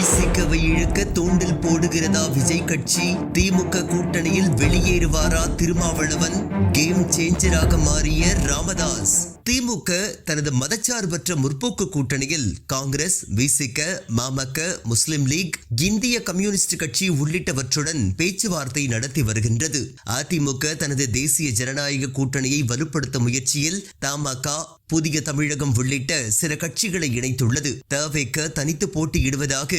விசிகவை இழுக்க தூண்டில் போடுகிறதா விஜய் கட்சி? திமுக கூட்டணியில் வெளியேறுவாரா திருமாவளவன்? கேம் சேஞ்சராக மாறிய ராமதாஸ். திமுக தனது மதச்சார்பற்ற முற்போக்கு கூட்டணியில் காங்கிரஸ், விசிக, மாமக, முஸ்லிம் லீக், இந்திய கம்யூனிஸ்ட் கட்சி உள்ளிட்டவற்றுடன் பேச்சுவார்த்தை நடத்தி வருகின்றது. அதிமுக தனது தேசிய ஜனநாயக கூட்டணியை வலுப்படுத்தும் முயற்சியில் தமாக, புதிய தமிழகம் உள்ளிட்ட சில கட்சிகளை இணைத்துள்ளது. தவேக தனித்து போட்டியிடுவதாக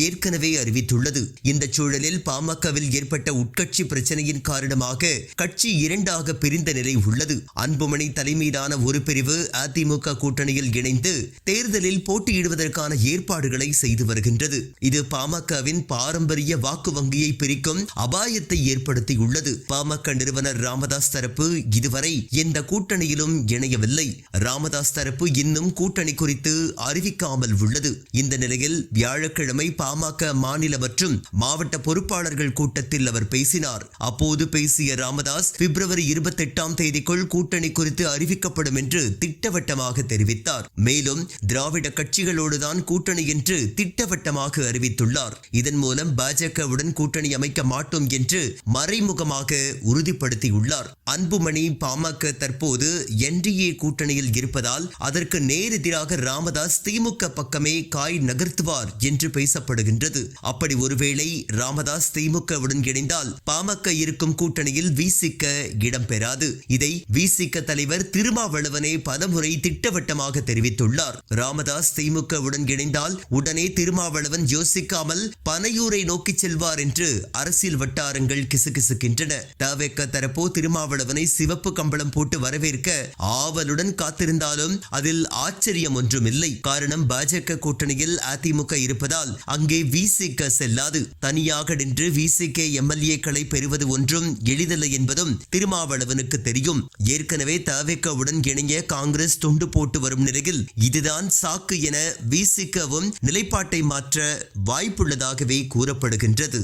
ஏற்கனவே அறிவித்துள்ளது. இந்த சூழலில் பாமகவில் ஏற்பட்ட உட்கட்சி பிரச்சனையின் காரணமாக கட்சி இரண்டாக பிரிந்த நிலை உள்ளது. அன்புமணி தலைமையிலான ஒரு பிரிவு அதிமுக கூட்டணியில் இணைந்து தேர்தலில் போட்டியிடுவதற்கான ஏற்பாடுகளை செய்து வருகின்றது. இது பாமகவின் பாரம்பரிய வாக்கு வங்கியை பிரிக்கும் அபாயத்தை ஏற்படுத்தியுள்ளது. பாமக நிறுவனர் ராமதாஸ் தரப்பு இதுவரை எந்த கூட்டணியிலும் இணையவில்லை. ராமதாஸ் தரப்பு இன்னும் கூட்டணி குறித்து அறிவிக்காமல் உள்ளது. இந்த நிலையில் வியாழக்கிழமை பாமக மாநில மற்றும் மாவட்ட பொறுப்பாளர்கள் கூட்டத்தில் அவர் பேசினார். அப்போது பேசிய ராமதாஸ், பிப்ரவரி 28ஆம் தேதிக்குள் கூட்டணி குறித்து அறிவிக்கப்படும் என்று திட்டவட்டமாக தெரிவித்தார். மேலும் திராவிட கட்சிகளோடுதான் கூட்டணி என்று திட்டவட்டமாக அறிவித்துள்ளார். இதன் மூலம் பாஜகவுடன் கூட்டணி அமைக்க மாட்டோம் என்று மறைமுகமாக உறுதிப்படுத்தியுள்ளார். அன்புமணி பாமக தற்போது என்டிஏ கூட்டணியில் இருப்பதால் அதற்கு நேரெதிராக ராமதாஸ் திமுக பக்கமே காய் நகர்த்துவார் என்று பேசப்படுகின்றது. அப்படி ஒருவேளை ராமதாஸ் திமுகவுடன் இணைந்தால் பாமக இருக்கும் கூட்டணியில் விசிக இடம்பெறாது. இதை விசிக தலைவர் திருமாவளவனே பலமுறை திட்டவட்டமாக தெரிவித்துள்ளார். ராமதாஸ் திமுகவுடன் இணைந்தால் உடனே திருமாவளவன் யோசிக்காமல் பனையூரை நோக்கி செல்வார் என்று அரசியல் வட்டாரங்கள் கிசுகிசுக்கின்றன. தவேக தரப்போ திருமாவளவனை சிவப்பு கம்பளம் போட்டு வரவேற்க ஆவலுடன் காத்திருந்தாலும் அதில் ஆச்சரியம் ஒன்றும் இல்லை. காரணம், பாஜக கூட்டணியில் அதிமுக இருப்பதால் அங்கே விசிக செல்லாது. தனியாக நின்று விசிக எம்எல்ஏக்களை பெறுவது ஒன்றும் எளிதல்ல என்பதும் திருமாவளவனுக்கு தெரியும். ஏற்கனவே தவேகவுடன் இணைய காங்கிரஸ் தொண்டு போட்டு வரும் நிலையில் இதுதான் சாக்கு என விசிகவும் நிலைப்பாட்டை மாற்ற வாய்ப்புள்ளதாகவே கூறப்படுகின்றது.